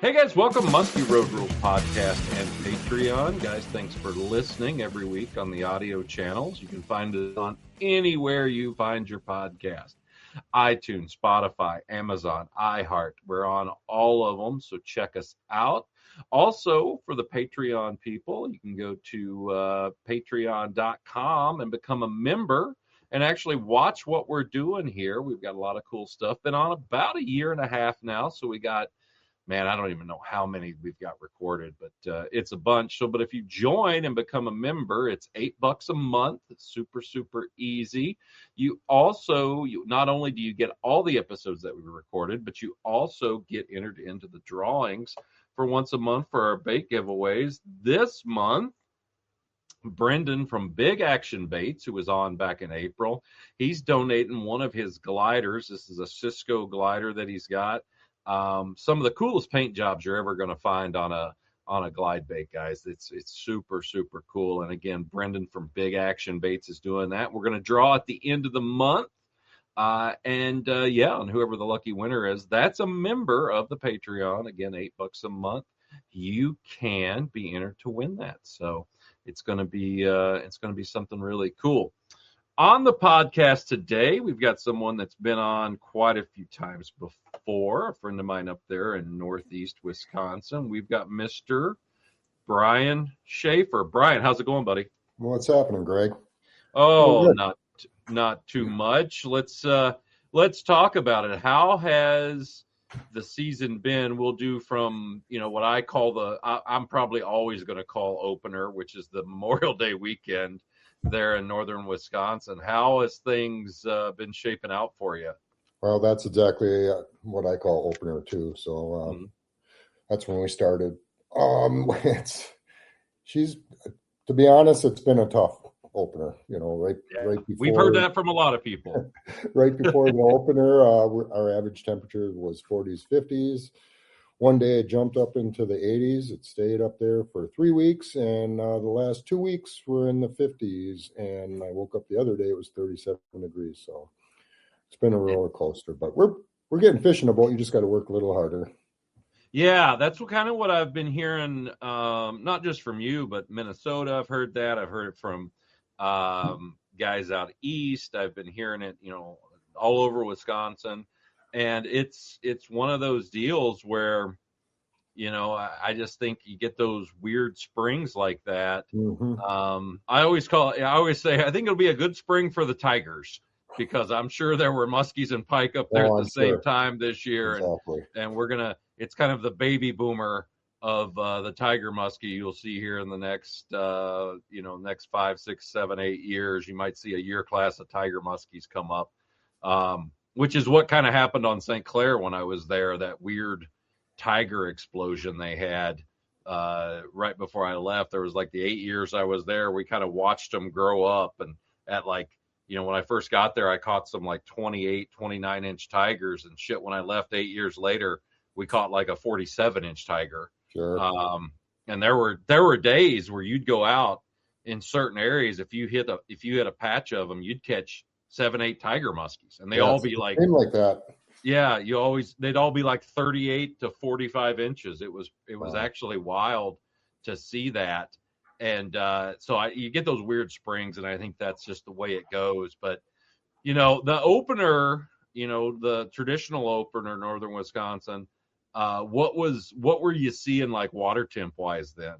Hey guys, welcome to Muskie Road Rules Podcast and Patreon. Guys, thanks for listening every week on the audio channels. You can find it on anywhere you find your podcast. iTunes, Spotify, Amazon, iHeart. We're on all of them, so check us out. Also, for the Patreon people, you can go to patreon.com and become a member and actually watch what we're doing here. We've got a lot of cool stuff. Been on about a year and a half now, so we got I don't even know how many we've got recorded, but it's a bunch. So, but if you join and become a member, it's $8 a month. It's super, super easy. You not only do you get all the episodes that we recorded, but you also get entered into the drawings for once a month for our bait giveaways. This month, Brendan from Big Action Baits, who was on back in April, he's donating one of his gliders. This is a Cisco glider that he's got. Some of the coolest paint jobs you're ever going to find on a glide bait, guys. It's super, super cool. And again, Brendan from Big Action Baits is doing that. We're going to draw at the end of the month. And whoever the lucky winner is, that's a member of the Patreon. Again, $8 a month. You can be entered to win that. So it's going to be something really cool. On the podcast today, we've got someone that's been on quite a few times before, a friend of mine up there in Northeast Wisconsin. We've got Mr. Bryan Schaeffer. Bryan, how's it going, buddy? What's happening, Greg? Oh, not too much. Let's talk about it. How has the season been? We'll do from, what I call I'm probably always going to call opener, which is the Memorial Day weekend there in northern Wisconsin. How has things been shaping out for you? Well, that's exactly what I call opener too. So that's when we started. To be honest, it's been a tough opener. Right before. We've heard that from a lot of people. Right before the opener, our average temperature was 40s, 50s. One day it jumped up into the 80s. It stayed up there for 3 weeks, and the last 2 weeks were in the 50s. And I woke up the other day, it was 37 degrees. So it's been a roller coaster, but we're getting fish in the boat. You just got to work a little harder. Yeah, that's kind of what I've been hearing, not just from you, but Minnesota. I've heard that. I've heard it from guys out east. I've been hearing it, all over Wisconsin. And it's one of those deals where, I just think you get those weird springs like that. Mm-hmm. I always say, I think it'll be a good spring for the Tigers, because I'm sure there were muskies and pike up there at the same time this year. Exactly. And it's kind of the baby boomer of the tiger muskie you'll see here in the next, next 5, 6, 7, 8 years. You might see a year class of tiger muskies come up. Which is what kind of happened on St. Clair when I was there, that weird tiger explosion they had right before I left. There was like the 8 years I was there, we kind of watched them grow up. And at when I first got there, I caught some like 28, 29-inch tigers, and shit, when I left 8 years later, we caught like a 47-inch tiger. Sure. And there were days where you'd go out in certain areas. If you hit a patch of them, you'd catch 7, 8 tiger muskies, and they all be like that. Yeah, they'd all be like 38 to 45 inches. It was Wow. actually wild to see that. And you get those weird springs, and I think that's just the way it goes. But the opener, the traditional opener, northern Wisconsin, what were you seeing like water temp wise then?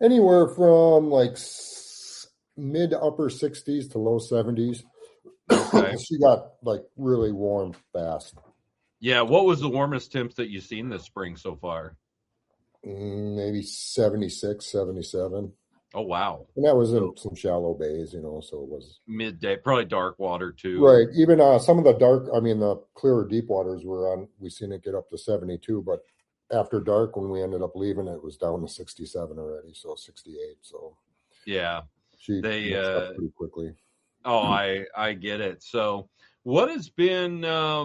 Anywhere from like mid upper 60s to low 70s. Okay. She got like really warm fast. Yeah. What was the warmest temps that you've seen this spring so far? Maybe 76, 77. Oh, wow. And that was in some shallow bays, so it was midday, probably dark water too. Right. Even some of the clearer deep waters we seen it get up to 72, but after dark, when we ended up leaving, it was down to 67 already. So 68. So yeah. They up pretty quickly. Oh, I get it. So what has been, I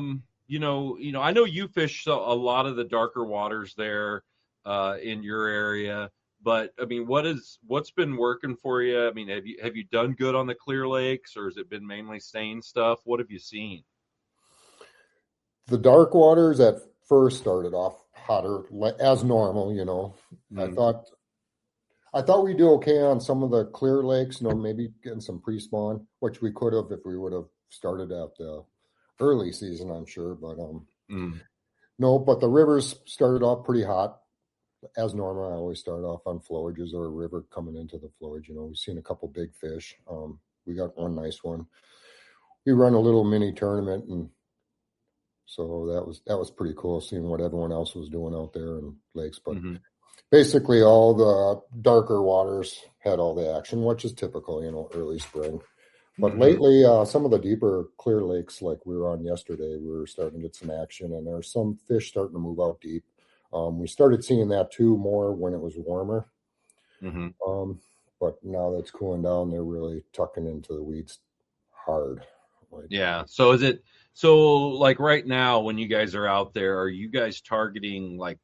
know you fish a lot of the darker waters there in your area, but I mean, what's been working for you? I mean, have you done good on the Clear Lakes, or has it been mainly seine stuff? What have you seen? The dark waters at first started off hotter as normal, Mm. I thought we'd do okay on some of the clear lakes, maybe getting some pre-spawn, which we could have if we would have started at the early season, I'm sure. But no, but the rivers started off pretty hot. As normal, I always start off on flowages or a river coming into the flowage. We've seen a couple big fish. We got one nice one. We run a little mini tournament, and so that was pretty cool seeing what everyone else was doing out there in lakes. But basically, all the darker waters had all the action, which is typical, early spring. But lately, some of the deeper clear lakes, like we were on yesterday, we were starting to get some action, and there's some fish starting to move out deep. We started seeing that too more when it was warmer. But now that's cooling down, they're really tucking into the weeds hard. Yeah. So like right now when you guys are out there, are you guys targeting like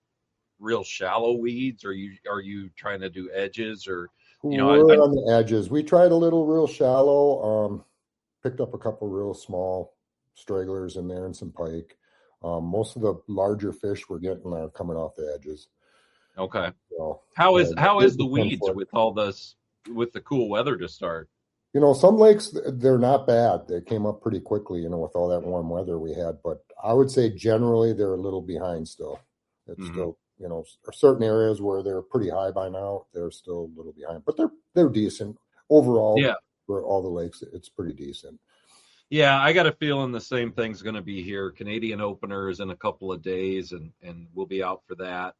real shallow weeds, or are you trying to do edges, or we're on the edges. We tried a little real shallow, picked up a couple real small stragglers in there and some pike. Most of the larger fish we're getting are coming off the edges. Okay. So, how is the weeds with all this, with the cool weather to start? Some lakes, they're not bad. They came up pretty quickly, with all that warm weather we had. But I would say generally they're a little behind still. It's still, certain areas where they're pretty high by now, they're still a little behind. But they're decent overall. Yeah. For all the lakes, it's pretty decent. Yeah, I got a feeling the same thing's going to be here. Canadian Opener is in a couple of days, and we'll be out for that.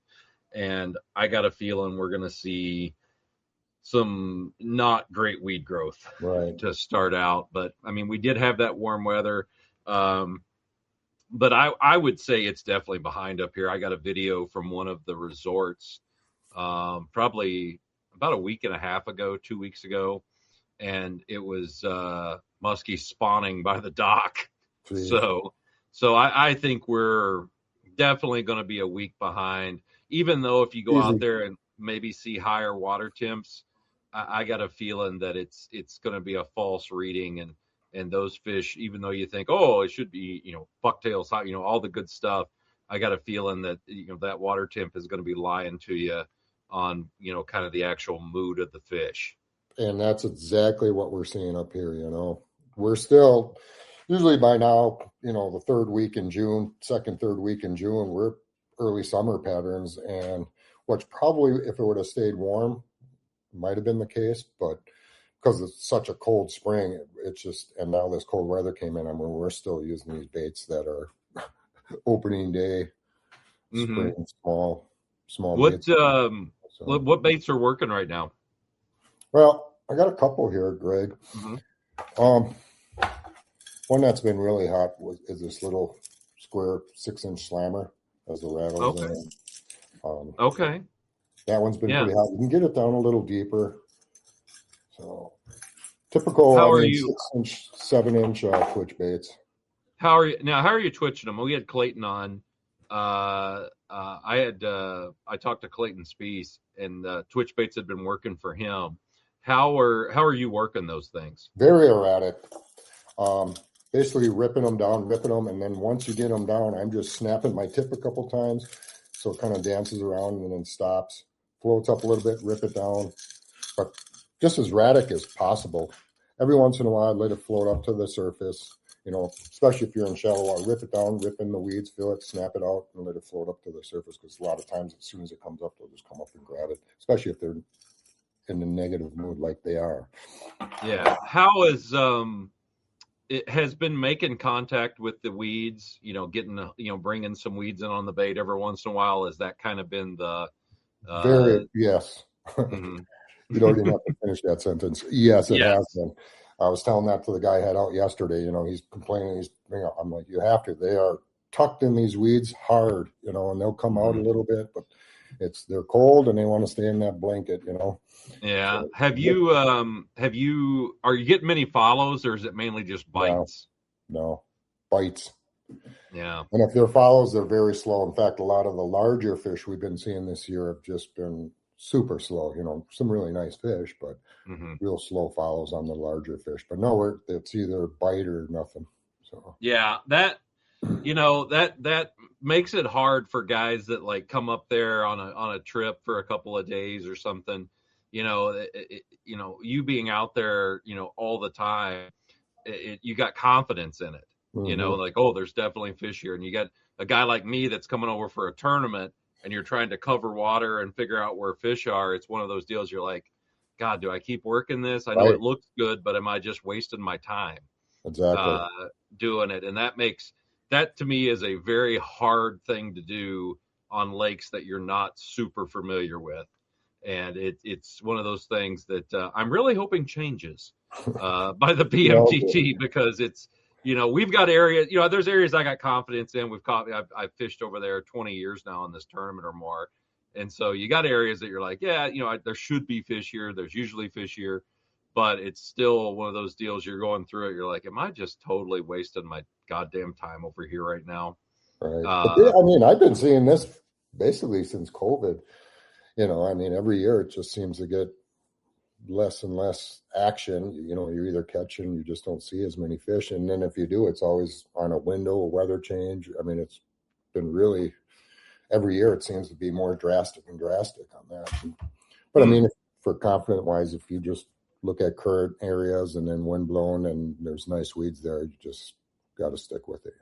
And I got a feeling we're going to see some not great weed growth to start out. But I mean, we did have that warm weather. But I would say it's definitely behind up here. I got a video from one of the resorts probably about a week and a half ago, 2 weeks ago. And it was muskie spawning by the dock. Jeez. So I think we're definitely going to be a week behind, even though if you go out there and maybe see higher water temps, I got a feeling that it's going to be a false reading, and those fish, even though you think, oh, it should be, bucktails, all the good stuff, I got a feeling that, that water temp is going to be lying to you on, kind of the actual mood of the fish. And that's exactly what we're seeing up here, We're still, usually by now, the third week in June, third week in June, we're early summer patterns. And which probably, if it would have stayed warm, might have been the case. But because it's such a cold spring, it's just, and now this cold weather came in, we're still using these baits that are opening day, spring, small baits. What baits are working right now? Well, I got a couple here, Greg. One that's been really hot is this little square 6-inch slammer as the rattles in. Okay. That one's been pretty hot. You can get it down a little deeper. So typical 6-inch, 7-inch twitch baits. How are you twitching them? We had Clayton on. I talked to Clayton Spees, and twitch baits had been working for him. How are you working those things? Very erratic. Basically ripping them, and then once you get them down, I'm just snapping my tip a couple times, so it kind of dances around and then stops, floats up a little bit, rip it down, but just as erratic as possible. Every once in a while, I'd let it float up to the surface. Especially if you're in shallow water, rip it down, rip in the weeds, feel it, snap it out, and let it float up to the surface. Because a lot of times, as soon as it comes up, they'll just come up and grab it. Especially if they're in a negative mood like they are. Yeah. How is it has been making contact with the weeds? Getting bringing some weeds in on the bait every once in a while. Has that kind of been the yes. You don't even have to finish that sentence. Yes, it has been. I was telling that to the guy I had out yesterday. He's complaining. I'm like, you have to. They are tucked in these weeds hard, and they'll come out a little bit, but they're cold and they want to stay in that blanket, Yeah. So, are you getting many follows, or is it mainly just bites? No, bites. Yeah. And if they're follows, they're very slow. In fact, a lot of the larger fish we've been seeing this year have just been super slow. Some really nice fish, but real slow follows on the larger fish. But no, it's either bite or nothing. So yeah, that makes it hard for guys that like come up there on a trip for a couple of days or something. You being out there, all the time, you got confidence in it. Mm-hmm. Like, oh, there's definitely fish here, and you got a guy like me that's coming over for a tournament, and you're trying to cover water and figure out where fish are. It's one of those deals. You're like, God, do I keep working this? I know Right. it looks good, but am I just wasting my time Exactly. doing it? And that to me is a very hard thing to do on lakes that you're not super familiar with. And it's one of those things that I'm really hoping changes by the BMTT, because it's, we've got areas, there's areas I got confidence in. I've fished over there 20 years now in this tournament or more. And so you got areas that you're like, yeah, there should be fish here. There's usually fish here, but it's still one of those deals you're going through it. You're like, am I just totally wasting my goddamn time over here right now? Right. I mean, I've been seeing this basically since COVID. Every year it just seems to get less and less action. You're either catching, you just don't see as many fish. And then if you do, it's always on a window, a weather change. I mean, it's been really, every year it seems to be more drastic on that. But I mean, for confident wise, if you just look at current areas and then wind blown and there's nice weeds there, you just got to stick with it,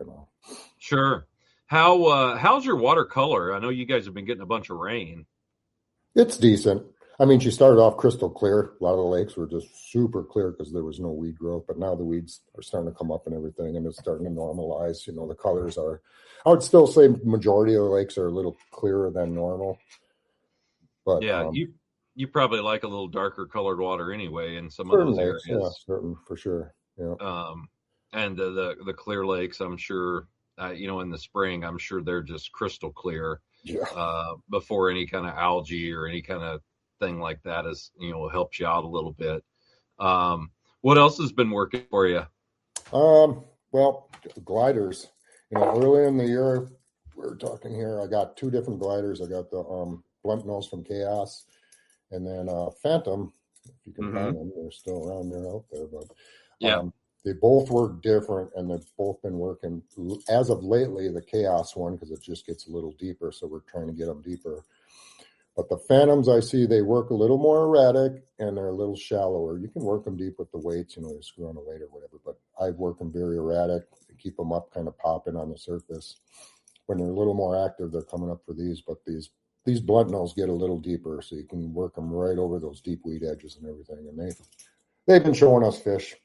Sure. How's your watercolor? I know you guys have been getting a bunch of rain. It's decent. I mean, she started off crystal clear. A lot of the lakes were just super clear because there was no weed growth, but now the weeds are starting to come up and everything, and it's starting to normalize. The colors are, I would still say majority of the lakes are a little clearer than normal. But yeah, you probably like a little darker colored water anyway in some of those areas. Yeah, certain for sure. Yeah. And the clear lakes, I'm sure, in the spring, I'm sure they're just crystal clear. Yeah. Before any kind of algae or any kind of thing like that helps you out a little bit. What else has been working for you? Well, gliders. Early in the year, we were talking here. I got two different gliders. I got the blunt nose from Chaos, and then Phantom. If you can find them, they're still around there out there. But yeah, they both work different, and they've both been working as of lately. The Chaos one, because it just gets a little deeper, so we're trying to get them deeper. But the Phantoms, I see they work a little more erratic and they're a little shallower. You can work them deep with the weights, you screw on a weight or whatever. But I work them very erratic to keep them up, kind of popping on the surface. When they're a little more active, they're coming up for these. But these blunt nose get a little deeper, so you can work them right over those deep weed edges and everything. And they've been showing us fish.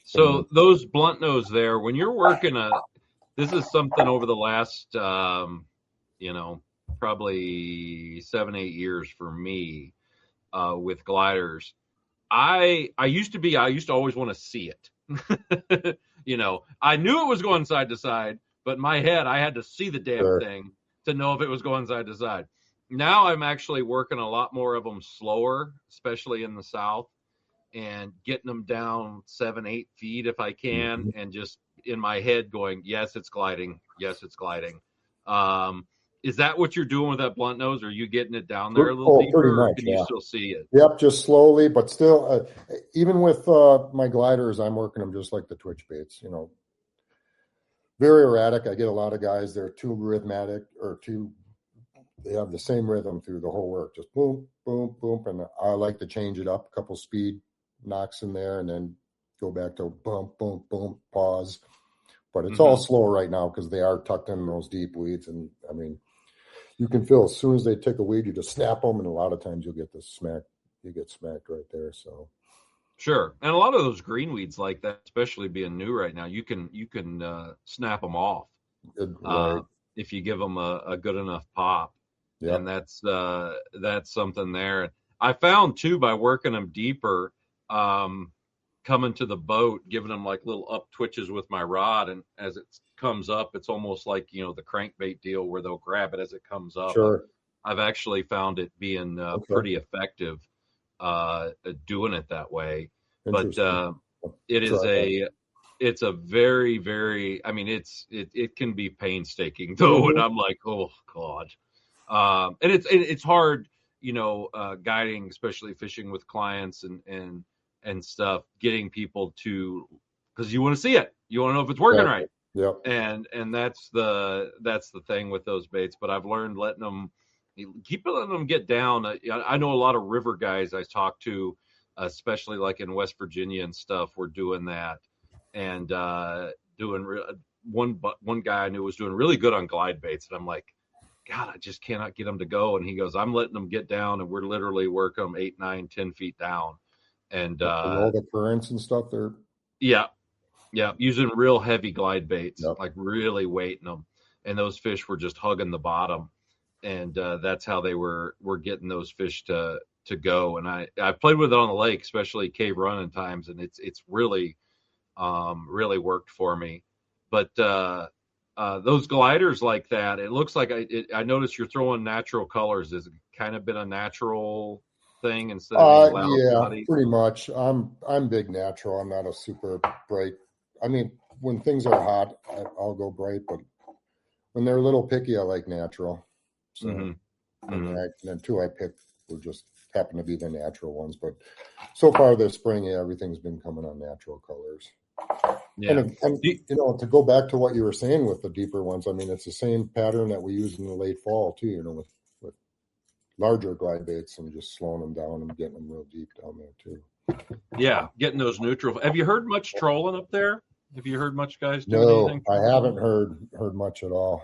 So those blunt nose there, when you're working this is something over the last, probably 7-8 years for me with gliders. I used to always want to see it. I knew it was going side to side, but in my head, I had to see the damn thing to know if it was going side to side. Now I'm actually working a lot more of them slower, especially in the South, and getting them down 7-8 feet if I can, and just in my head going, yes, it's gliding. Yes, it's gliding. Is that what you're doing with that blunt nose? Are you getting it down there a little deeper, much, or can you still see it? Yep, just slowly, but still, even with my gliders, I'm working them just like the twitch baits, very erratic. I get a lot of guys, they're too rhythmic they have the same rhythm through the whole work, just boom, boom, boom. And I like to change it up, a couple speed knocks in there, and then go back to boom, boom, boom, pause. But it's all slow right now because they are tucked in those deep weeds. And I mean, you can feel as soon as they take a weed, you just snap them, and a lot of times you'll get you get smacked right there. So sure. And a lot of those green weeds like that, especially being new right now, you can snap them off if you give them a good enough pop. Yep. And that's something there. I found too, by working them deeper, coming to the boat, giving them like little up twitches with my rod, and as it comes up, it's almost like the crankbait deal where they'll grab it as it comes up. Sure. I've actually found it being pretty effective doing it that way. But it's a very, very, I mean, it can be painstaking though, and I'm like, oh God. And it's hard, guiding, especially fishing with clients and stuff, getting people to, because you want to see it. You want to know if it's working right. Yep. And that's the thing with those baits. But I've learned letting them get down. I know a lot of river guys I talk to, especially like in West Virginia and stuff, were doing that, and one guy I knew was doing really good on glide baits, and I'm like, God, I just cannot get them to go. And he goes, I'm letting them get down, and we're literally working them 8, 9, 10 feet down, and all the currents and stuff there. Yeah, using real heavy glide baits, Yep. like really weighting them, and those fish were just hugging the bottom, and that's how they were getting those fish to go. And I played with it on the lake, especially cave running times, and it's really really worked for me. But those gliders like that, it looks like I noticed you're throwing natural colors. Has it kind of been a natural thing instead of being loud body? Pretty much. I'm big natural. I'm not a super bright. I mean, when things are hot, I'll go bright, but when they're a little picky, I like natural. So, and then two I picked were just happen to be the natural ones. But so far this spring, everything's been coming on natural colors. Yeah. And to go back to what you were saying with the deeper ones, I mean, it's the same pattern that we use in the late fall too, with larger glide baits and just slowing them down and getting them real deep down there too. Yeah, getting those neutral. Have you heard much trolling up there? Have you heard much guys doing anything? No, I haven't heard much at all.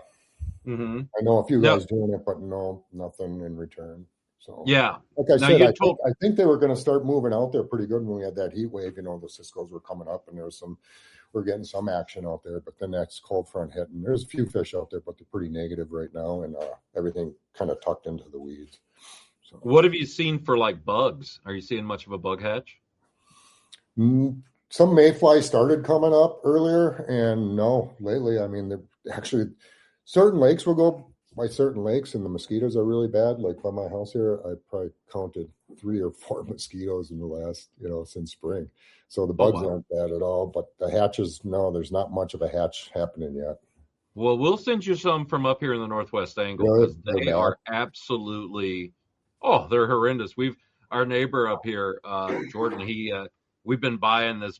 Mm-hmm. I know a few guys doing it, but no, nothing in return. So yeah, like I said, I think they were going to start moving out there pretty good when we had that heat wave. The Ciscos were coming up, and we're getting some action out there. But then that's cold front hit, and there's a few fish out there, but they're pretty negative right now, and everything kind of tucked into the weeds. So, what have you seen for like bugs? Are you seeing much of a bug hatch? Some mayfly started coming up earlier, and no, lately, I mean, actually certain lakes will go by certain lakes, and the mosquitoes are really bad. Like by my house here, I probably counted 3 or 4 mosquitoes in the last, since spring. So the bugs aren't bad at all, but the hatches, no, there's not much of a hatch happening yet. Well, we'll send you some from up here in the Northwest Angle, because they are absolutely, they're horrendous. Our neighbor up here, Jordan, we've been buying this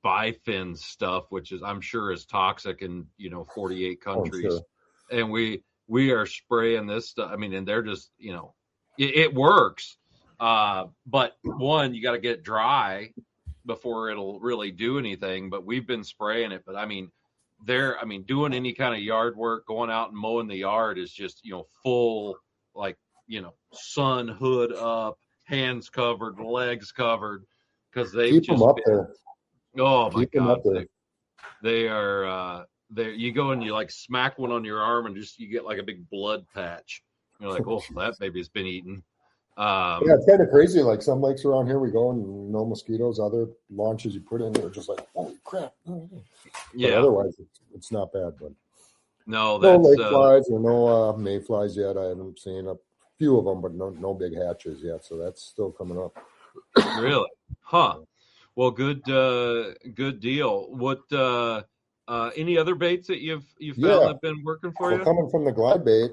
bifin stuff, which is, I'm sure, is toxic in 48 countries. Sure. And we are spraying this stuff. I mean, and they're just, it works. But one, you got to get dry before it'll really do anything. But we've been spraying it. But I mean, doing any kind of yard work, going out and mowing the yard is just, full, like, sun hood up, hands covered, legs covered, because they've keep just them up there. Oh my God, they are. You go and you like smack one on your arm, and you get like a big blood patch. You're like, oh, that baby's been eaten. It's kind of crazy. Like some lakes around here, we go and no mosquitoes. Other launches you put in, they're just like, holy crap. Yeah. But otherwise, it's not bad. But no lake flies or no mayflies yet. I haven't seen a few of them, but no big hatches yet. So that's still coming up. Really? Huh. Well, good deal. What any other baits that you've found that have been working for you? Coming from the glide bait,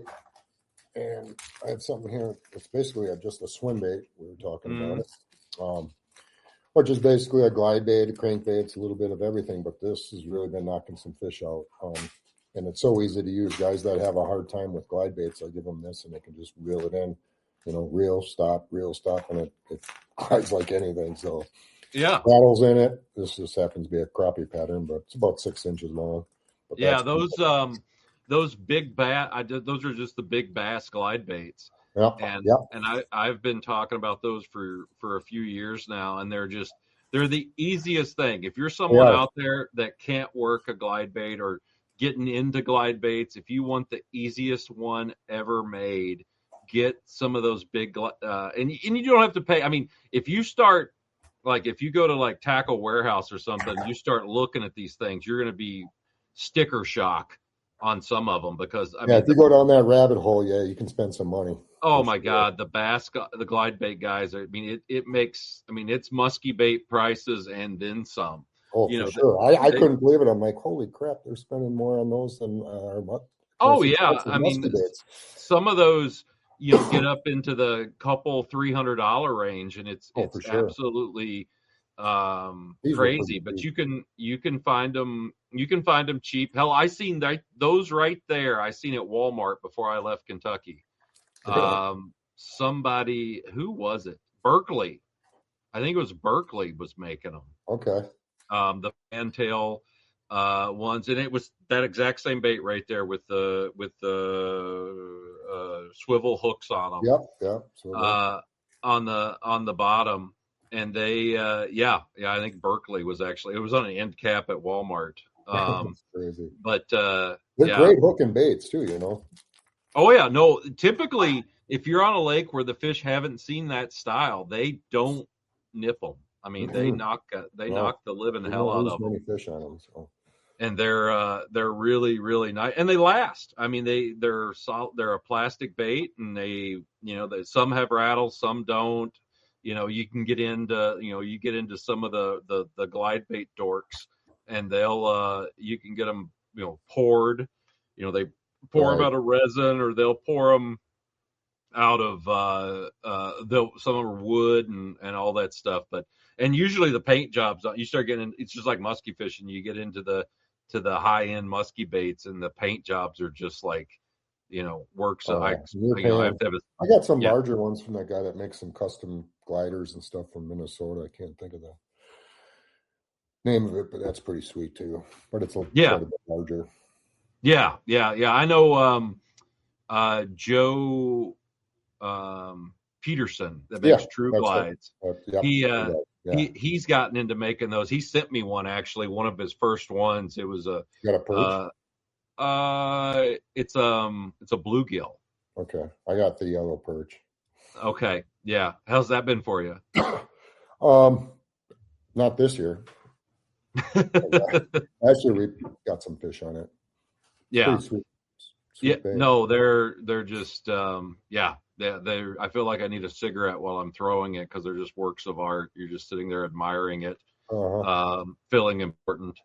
and I have something here. It's basically just a swim bait. We were talking about it, which is basically a glide bait, a crankbait. It's a little bit of everything, but this has really been knocking some fish out. And it's so easy to use. Guys that have a hard time with glide baits, I give them this, and they can just reel it in. Reel, stop, and it glides like anything. So. Yeah, paddles in it. This just happens to be a crappie pattern, but it's about 6 inches long. But yeah, those big bass. Those are just the big bass glide baits. And I've been talking about those for a few years now, and they're the easiest thing. If you're someone out there that can't work a glide bait or getting into glide baits, if you want the easiest one ever made, get some of those big and you don't have to pay. I mean, if you start. Like if you go to like Tackle Warehouse or something, you start looking at these things, you're going to be sticker shock on some of them because if you go down that rabbit hole, you can spend some money. Oh my God, the glide bait guys. It's musky bait prices and then some. Oh, for sure. I couldn't believe it. I'm like, holy crap, they're spending more on those than our. Oh yeah, I mean, some of those. Get up into the couple $300 range, and it's absolutely These were crazy, pretty but cheap. you can find them cheap. Hell, I seen those right there. I seen at Walmart before I left Kentucky. Somebody, who was it? Berkeley. I think it was Berkeley was making them. Okay. The fantail ones, and it was that exact same bait right there with the swivel hooks on them. Yep. On the bottom, and they I think Berkeley was actually, it was on an end cap at Walmart. That's crazy. But They're yeah. great hooking baits too, you know. Oh yeah, no. Typically, if you're on a lake where the fish haven't seen that style, they don't nip them. I mean, they knock the living hell out of them. Many fish on them, so. And they're really, really nice, and they last. I mean, they're solid. They're a plastic bait, and some have rattles, some don't. You can get into some of the glide bait dorks, and you can get them poured. They pour them out of resin, or they'll pour them out of some of them are wood and all that stuff. And usually the paint jobs, you start getting, it's just like musky fishing. You get into the high end musky baits, and the paint jobs are just like works. I got some larger ones from that guy that makes some custom gliders and stuff from Minnesota. I can't think of the name of it, but that's pretty sweet too. But it's quite a bit larger. Yeah. I know Joe Peterson that makes True Glides. He's gotten into making those. He sent me one, actually, one of his first ones. It was a perch? It's a bluegill. Okay, I got the yellow perch. Okay, yeah. How's that been for you? Not this year. Actually, we got some fish on it. Yeah. Sweet bait. No, they're just I feel like I need a cigarette while I'm throwing it, because they're just works of art. You're just sitting there admiring it, feeling important.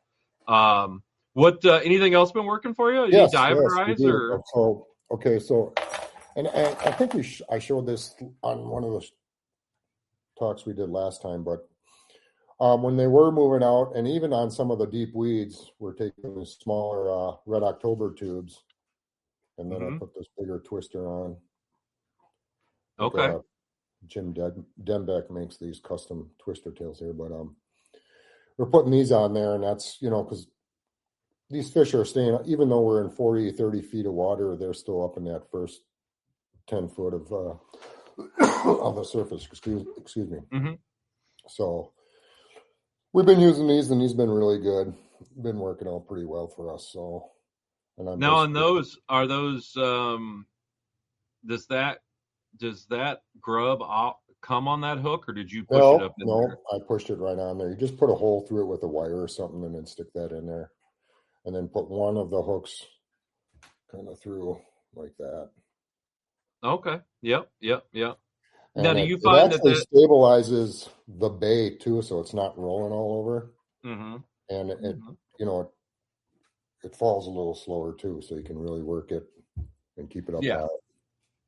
What anything else been working for you? Yes, diaperize or? So and I think I showed this on one of the talks we did last time, but when they were moving out, and even on some of the deep weeds, we're taking the smaller Red October tubes, and then I put this bigger twister on. Okay. Jim Denbeck makes these custom twister tails here, but we're putting these on there, and that's because these fish are staying, even though we're in 40, 30 feet of water, they're still up in that first 10 foot of the surface. Excuse me. Mm-hmm. So we've been using these, and these been really good. Been working out pretty well for us. So, and I'm now on those, are those does that grub come on that hook, or did you push it up in there? No, I pushed it right on there. You just put a hole through it with a wire or something, and then stick that in there, and then put one of the hooks kind of through like that. Okay. Yep. And now, do you find that stabilizes the bait too, so it's not rolling all over? Mm-hmm. And it falls a little slower too, so you can really work it and keep it up high.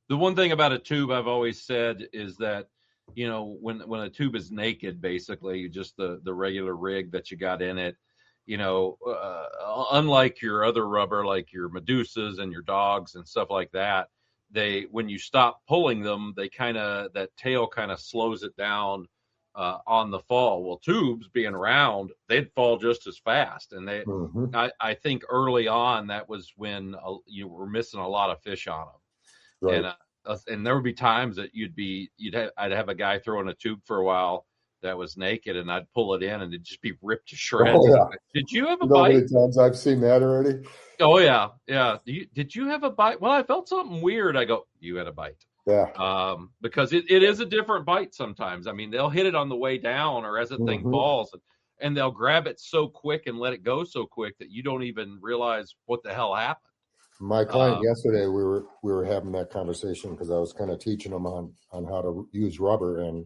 The one thing about a tube I've always said is that, when a tube is naked, basically just the regular rig that you got in it, unlike your other rubber, like your Medusas and your dogs and stuff like that, when you stop pulling them, that tail kind of slows it down on the fall. Well, tubes being round, they'd fall just as fast. And I think early on, that was when you were missing a lot of fish on them. Right. And there would be times that I'd have a guy throwing a tube for a while that was naked, and I'd pull it in, and it'd just be ripped to shreds. Oh, yeah. Did you have a bite? How many times I've seen that already? Oh yeah. Did you have a bite? Well, I felt something weird. I go, you had a bite. Yeah. Because it is a different bite sometimes. I mean, they'll hit it on the way down or as the thing falls, and they'll grab it so quick and let it go so quick that you don't even realize what the hell happened. My client yesterday, we were having that conversation because I was kind of teaching them on how to use rubber and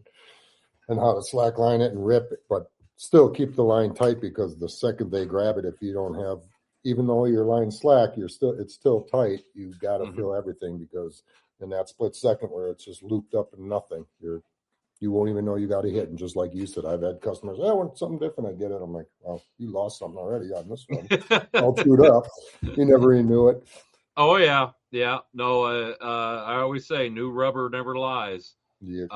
how to slack line it and rip it, but still keep the line tight, because the second they grab it, if you don't have, even though your line's slack, it's still tight. You've got to feel everything, because in that split second where it's just looped up and nothing, you're you won't even know you got a hit. And just like you said, I've had customers, I want something different. I get it. I'm like, well, you lost something already on this one. All chewed up. You never even knew it. Oh yeah. No, I always say new rubber never lies. Yeah,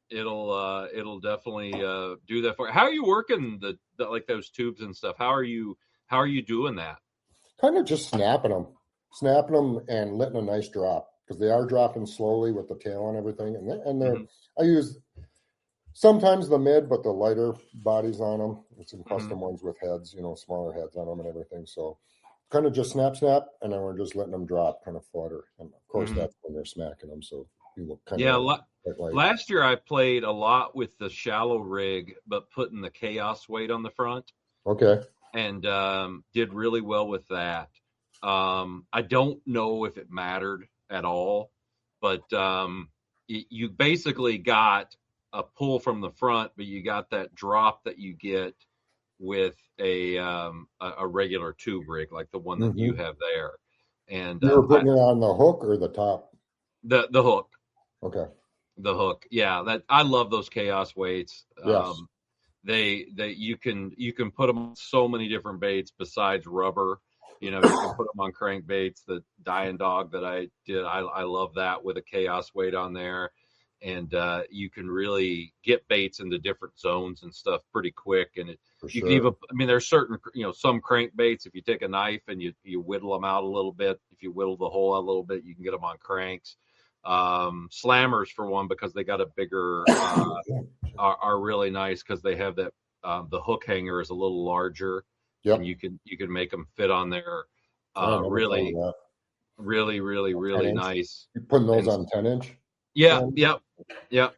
It'll definitely do that for you. How are you working the like those tubes and stuff? How are you doing that? kind of just snapping them and letting a nice drop, because they are dropping slowly with the tail and everything. And they're, I use sometimes the mid, but the lighter bodies on them. It's some custom ones with heads, smaller heads on them and everything. So kind of just snap, and then we're just letting them drop, kind of flutter. And of course, that's when they're smacking them. So you look kind of last year I played a lot with the shallow rig, but putting the chaos weight on the front. Okay. And did really well with that. I don't know if it mattered at all, but you basically got a pull from the front, but you got that drop that you get with a regular tube rig like the one that you have there. And you were putting it on the hook or the top? The hook. Okay. The hook. Yeah, that I love those chaos weights. Yes. You can put them on so many different baits besides rubber. You can put them on crankbaits. The Dying Dog that I did, I love that with a chaos weight on there, and you can really get baits into different zones and stuff pretty quick. And you can even, there's certain, some crankbaits, if you take a knife and you whittle them out a little bit, if you whittle the hole out a little bit, you can get them on cranks. Slammers for one, because they got a bigger are really nice because they have that the hook hanger is a little larger. Yep. And you can make them fit on there. Really nice. You're putting those on 10-inch? Yeah.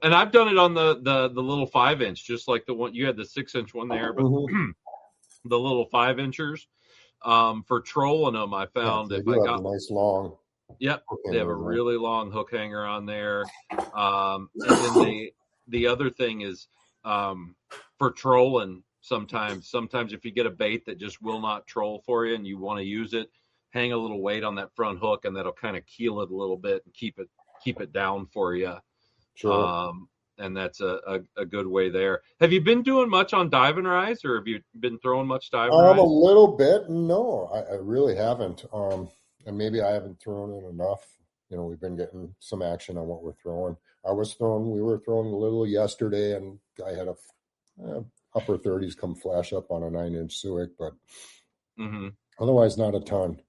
And I've done it on the little 5-inch, just like the one you had, the 6-inch one there, but the little 5-inchers. For trolling them, I found if I got a nice long. Yep, they have a really long hook hanger on there. And then the other thing is for trolling, sometimes if you get a bait that just will not troll for you and you want to use it, hang a little weight on that front hook, and that'll kind of keel it a little bit and keep it down for you. Sure. And that's a good way there. Have you been doing much on diving rise, or have you been throwing much diving rise? A little bit. No, I really haven't. And maybe I haven't thrown it enough. We've been getting some action on what we're throwing. We were throwing a little yesterday, and I had a upper 30s come flash up on a 9-inch Suic, but otherwise not a ton.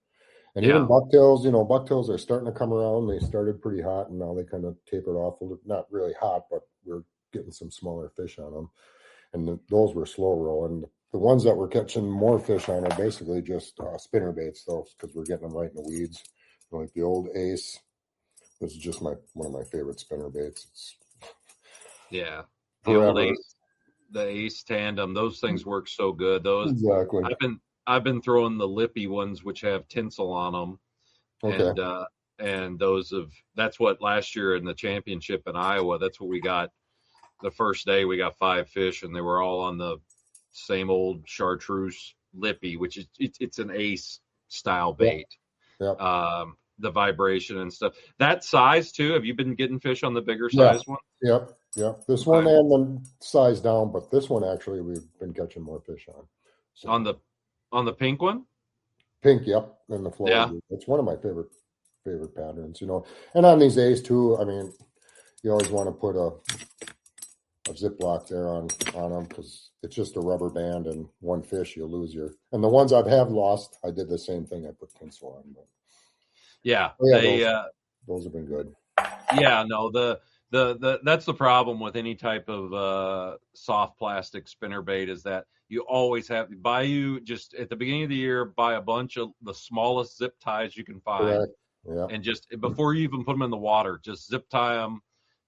And even bucktails are starting to come around. They started pretty hot, and now they kind of tapered off a little. Not really hot, but we're getting some smaller fish on them. And those were slow rolling. The ones that we're catching more fish on are basically just spinner baits, though, because we're getting them right in the weeds. Like the old Ace. This is just one of my favorite spinner baits. The old Ace, the Ace Tandem. Those things work so good. Those exactly. I've been throwing the lippy ones, which have tinsel on them. Okay. And that's what last year in the championship in Iowa, that's what we got. The first day we got 5 fish, and they were all on the same old chartreuse lippy, which is it's an Ace style bait. Yep. The vibration and stuff. That size too. Have you been getting fish on the bigger size one? Yep. This one and the size down, but this one actually we've been catching more fish on. So, on the pink one? Pink, yep. And the flow. Yeah. It's one of my favorite patterns, And on these A's too, you always want to put a Ziploc there on them, because it's just a rubber band, and one fish you lose and the ones I have lost, I did the same thing. I put tinsel on, but those have been good. Yeah, no, the that's the problem with any type of soft plastic spinnerbait, is that you always have just at the beginning of the year, buy a bunch of the smallest zip ties you can find. Yeah. And just before you even put them in the water, just zip tie them.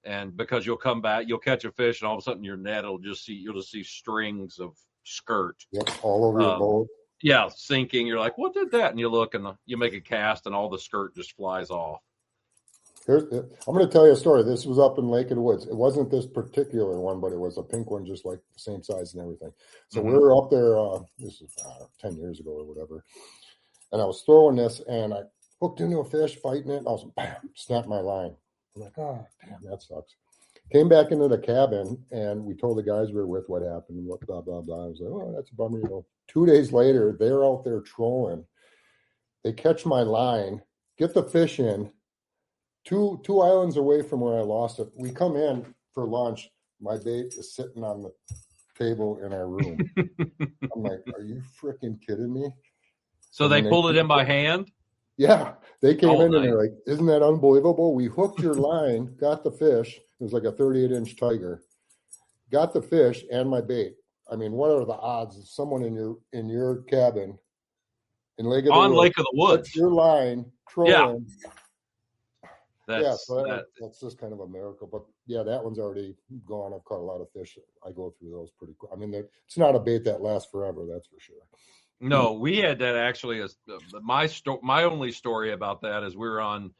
And because you'll come back, you'll catch a fish, and all of a sudden your net you'll just see strings of skirt. Yep, all over your boat. Yeah, sinking. You're like, what did that? And you look, and you make a cast, and all the skirt just flies off. I'm going to tell you a story. This was up in Lake of the Woods. It wasn't this particular one, but it was a pink one, just like the same size and everything. So we were up there. This is 10 years ago or whatever. And I was throwing this, and I hooked into a fish, fighting it. And I was, bam, snapped my line. I'm like, oh, damn, that sucks. Came back into the cabin, and we told the guys we were with what happened, what blah, blah, blah. I was like, oh, that's a bummer. 2 days later, they're out there trolling. They catch my line, get the fish in, two islands away from where I lost it. We come in for lunch. My bait is sitting on the table in our room. I'm like, are you freaking kidding me? So they pulled it in by hand? Yeah. They came in nice. and they're like, isn't that unbelievable? We hooked your line, got the fish. It was like a 38-inch tiger. Got the fish and my bait. I mean, what are the odds of someone in your cabin in Lake of the Woods, your line trolling? Yeah. That's just kind of a miracle. But yeah, that one's already gone. I've caught a lot of fish. I go through those pretty quick. I mean, it's not a bait that lasts forever. That's for sure. No, we had that actually. As my only story about that is we were on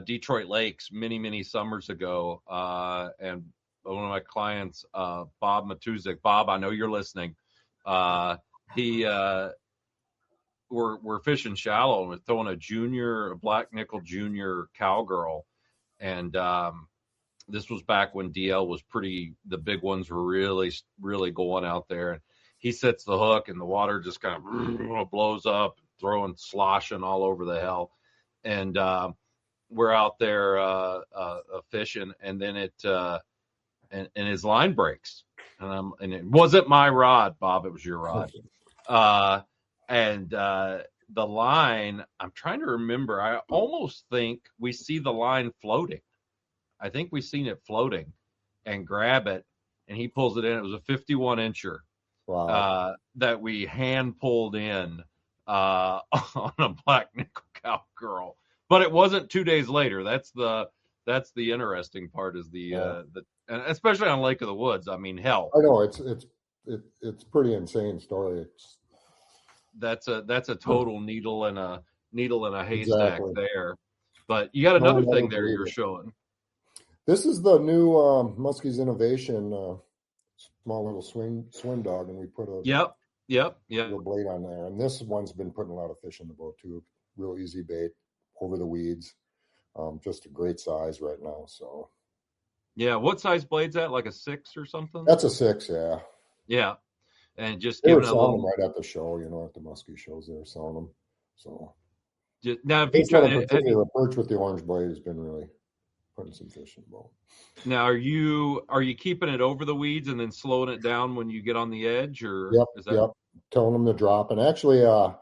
Detroit Lakes many summers ago, and one of my clients, Bob Matuzik. Bob, I know you're listening. We're fishing shallow and we're throwing a black nickel junior cowgirl, and this was back when DL was the big ones were really going out there. And he sets the hook and the water just kind of blows up, sloshing all over the hell. And we're out there fishing, and then and his line breaks. And it wasn't my rod, Bob, it was your rod. And the line, I'm trying to remember, I almost think we see the line floating. I think we seen it floating and grab it, and he pulls it in. It was a 51-incher. Wow. That we hand pulled in on a black nickel cowgirl, but it wasn't 2 days later. That's the interesting part is and especially on Lake of the Woods. I mean, hell, I know it's pretty insane story. That's a total needle in a haystack there. But you got another thing there you're showing. This is the new Muskie's Innovation. Small little swim dog, and we put a little blade on there. And this one's been putting a lot of fish in the boat too. Real easy bait over the weeds. Just a great size right now. So yeah, what size blade's that? Like a 6 or something? That's a 6, yeah. Yeah, and just they were selling them right at the show. At the Muskie shows, they were selling them. So now, if you try the perch with the orange blade has been really putting some fish in the boat. Now, are you keeping it over the weeds and then slowing it down when you get on the edge, or Yep. Telling them to drop. And actually, about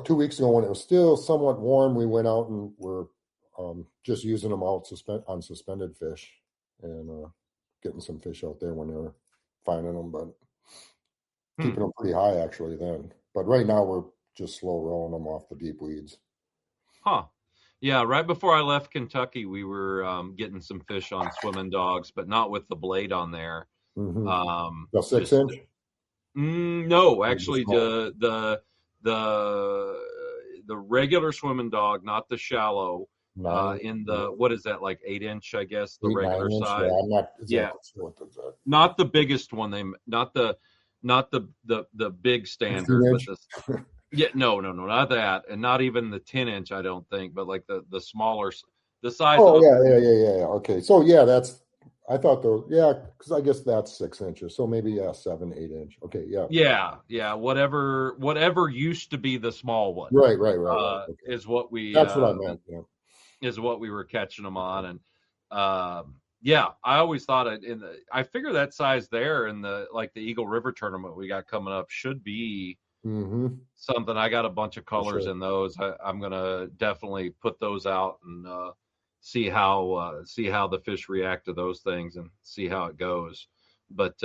2 weeks ago, when it was still somewhat warm, we went out and were just using them out on suspended fish and getting some fish out there when they were finding them, but keeping them pretty high actually then. But right now, we're just slow rolling them off the deep weeds. Huh. Yeah, right before I left Kentucky, we were getting some fish on swimming dogs, but not with the blade on there. Mm-hmm. The 6-inch? No, actually, the regular swimming dog, not the shallow. In the what is that, like 8-inch? I guess the regular size. Yeah, I'm not exactly sure what that's at. Not the biggest one. Not the big standard, but no, not that, and not even the 10-inch. I don't think, but like the smaller, the size. Oh yeah. Okay, so yeah, I thought those. Yeah, because I guess that's 6 inches. So maybe 7, 8-inch. Okay, yeah. Yeah. Whatever used to be the small one. Right. Okay. Is what we. That's what I meant. Yeah. Is what we were catching them on, and I always thought I figure that size there in the Eagle River tournament we got coming up should be. Mm-hmm. Something. I got a bunch of colors in those. I'm gonna definitely put those out and see how the fish react to those things and see how it goes. But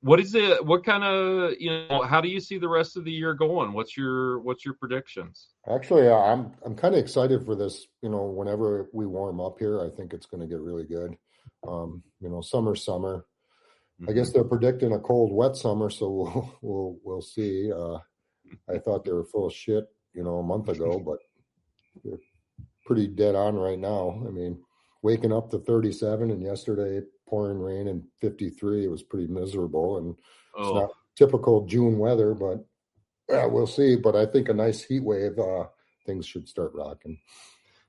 what is it? What kind of how do you see the rest of the year going? What's your predictions? Actually, I'm kind of excited for this. Whenever we warm up here, I think it's going to get really good. Summer. I guess they're predicting a cold, wet summer, so we'll see. I thought they were full of shit, a month ago, but they're pretty dead on right now. I mean, waking up to 37 and yesterday pouring rain and 53, it was pretty miserable, and it's not typical June weather, but we'll see. But I think a nice heat wave, things should start rocking.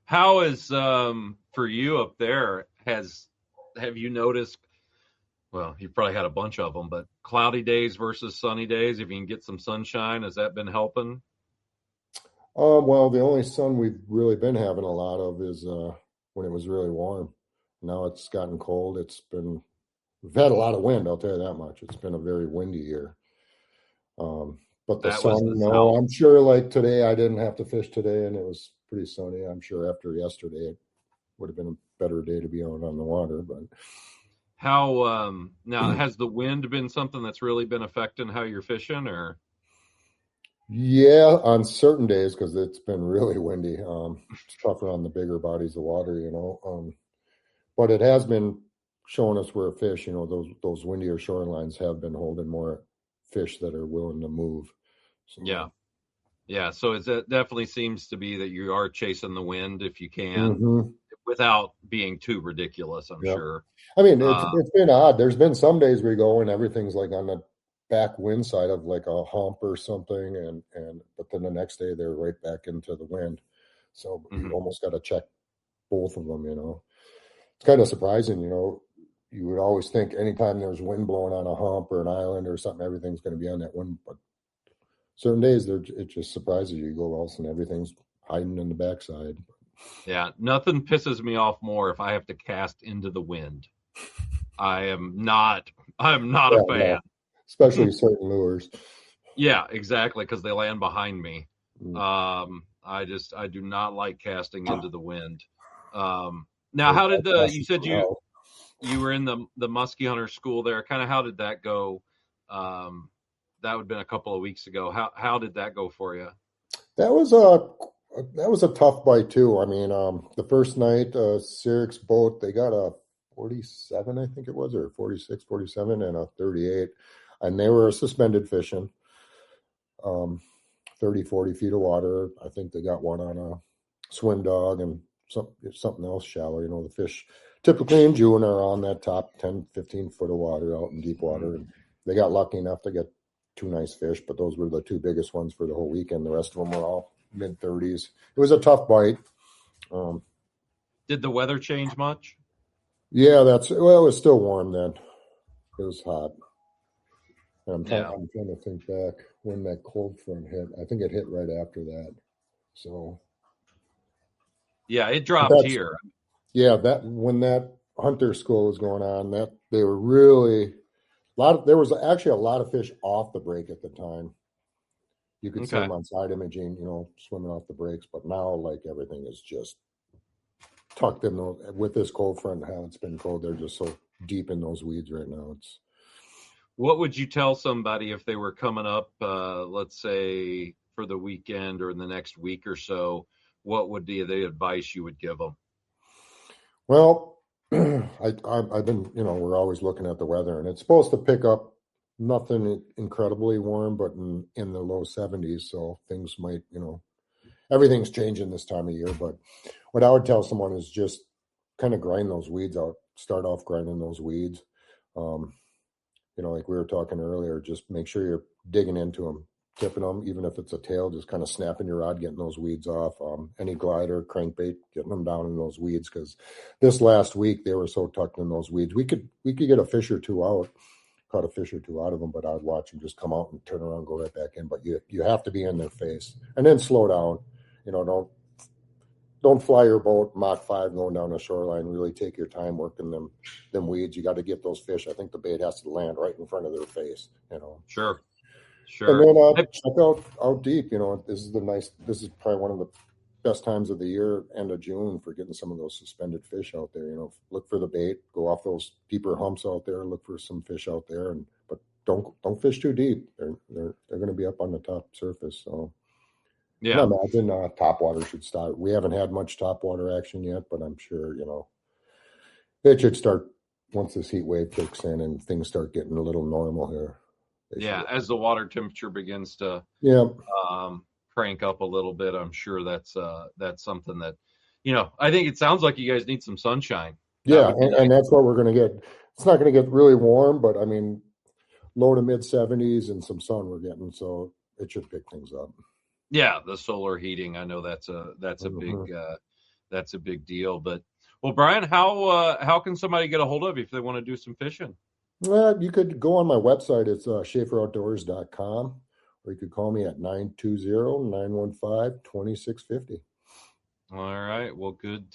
How is for you up there? have you noticed? Well, you probably had a bunch of them, but cloudy days versus sunny days. If you can get some sunshine, has that been helping? Well, the only sun we've really been having a lot of is when it was really warm. Now it's gotten cold. We've had a lot of wind, I'll tell you that much. It's been a very windy year. But the That was sun, the no, south. I'm sure like today, I didn't have to fish today and it was pretty sunny. I'm sure after yesterday, it would have been a better day to be out on the water. But How now has the wind been something that's really been affecting how you're fishing, or yeah, on certain days, because it's been really windy, it's tougher on the bigger bodies of water, but it has been showing us where fish, those windier shorelines have been holding more fish that are willing to move. So, yeah? So it definitely seems to be that you are chasing the wind if you can, mhm, without being too ridiculous. I'm yep. sure. I mean, Uh, it's been odd. There's been some days we go and everything's like on the back wind side of like a hump or something, and but then the next day they're right back into the wind. So you mhm. almost got to check both of them. It's kind of surprising. You would always think anytime there's wind blowing on a hump or an island or something, everything's going to be on that wind. But certain days, it just surprises you. You go else and everything's hiding in the backside. Yeah, nothing pisses me off more if I have to cast into the wind. I'm not a Yeah, no, fan. especially certain lures. Yeah, exactly, because they land behind me. Mm. I do not like casting into the wind. Now, Or how did you said somehow. you were in the muskie hunter school there? Kind of how did that go? That would have been a couple of weeks ago. How did that go for you? That was a tough bite too. I mean, the first night, Sirik's boat, they got a 47, I think it was, or 46, 47, and a 38, and they were suspended fishing, um, 30, 40 feet of water. I think they got one on a swim dog and something else shallow. The fish typically in June are on that top 10, 15 foot of water out in deep water, and they got lucky enough to get two nice fish, but those were the two biggest ones for the whole weekend. The rest of them were all mid 30s. It was a tough bite. Um, Did the weather change much? yeah, it was still warm then. It was hot. And Yeah, I'm trying to think back when that cold front hit. I think it hit right after that. So yeah, it dropped that's here. yeah, that when that hunter school was going on, that they were really there was actually a lot of fish off the break at the time. You could see Okay. them on side imaging, swimming off the breaks, but now like everything is just tucked in those with this cold front, how it's been cold, they're just so deep in those weeds right now. What would you tell somebody if they were coming up, let's say for the weekend or in the next week or so? What would be the advice you would give them? Well, I've been, we're always looking at the weather, and it's supposed to pick up nothing incredibly warm, but in the low 70s. So things might, everything's changing this time of year. But what I would tell someone is just kind of grind those weeds out. Start off grinding those weeds. Um, like we were talking earlier, just make sure you're digging into them, tipping them, even if it's a tail, just kind of snapping your rod, getting those weeds off. Any glider, crankbait, getting them down in those weeds, because this last week they were so tucked in those weeds. We could get a fish or two out, caught a fish or two out of them, but I'd watch them just come out and turn around, go right back in. But you have to be in their face and then slow down. Don't fly your boat Mach 5 going down the shoreline. Really take your time working them weeds. You got to get those fish. I think the bait has to land right in front of their face. Sure, And sure. then check out deep. This is probably one of the best times of the year, end of June, for getting some of those suspended fish out there. Look for the bait, go off those deeper humps out there, look for some fish out there, but don't fish too deep. They're going to be up on the top surface. So. And I Yeah, imagine top water should start. We haven't had much top water action yet, but I'm sure, it should start once this heat wave kicks in and things start getting a little normal here. yeah. As the water temperature begins to Yeah. crank up a little bit, I'm sure that's something that I think it sounds like you guys need some sunshine. That Yeah. would be nice. And that's what we're going to get. It's not going to get really warm, but I mean, low to mid 70s and some sun we're getting. So it should pick things up. Yeah, the solar heating. I know that's a Mhm. big deal. But Well, Bryan, how can somebody get a hold of you if they want to do some fishing? You could go on my website. It's SchaefferOutdoors.com, or you could call me at 920-915-2650. All right. Well, good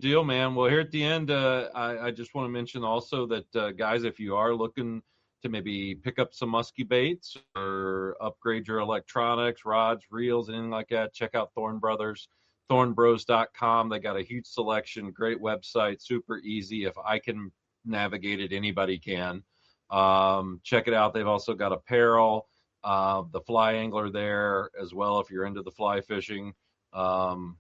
deal, man. Well, here at the end, I just want to mention also that guys, if you are looking to maybe pick up some musky baits or upgrade your electronics, rods, reels, anything like that, check out Thorn Brothers, thornbros.com. They got a huge selection, great website, super easy. If I can navigate it, anybody can. Check it out. They've also got apparel, the fly angler there as well if you're into the fly fishing. That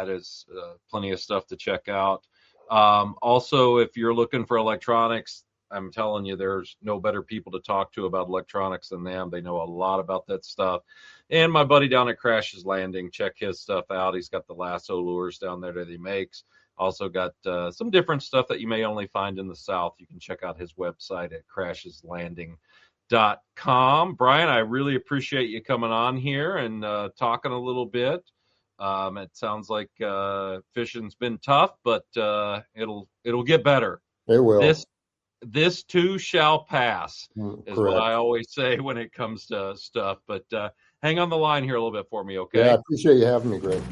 is plenty of stuff to check out. Also, if you're looking for electronics, I'm telling you, there's no better people to talk to about electronics than them. They know a lot about that stuff. And my buddy down at Crash's Landing, check his stuff out. He's got the lasso lures down there that he makes. Also got some different stuff that you may only find in the South. You can check out his website at crasheslanding.com. Bryan, I really appreciate you coming on here and talking a little bit. It sounds like fishing's been tough, but it'll get better. It will. This too shall pass, is Correct. what I always say when it comes to stuff. But hang on the line here a little bit for me, okay? Yeah, I appreciate you having me, Greg.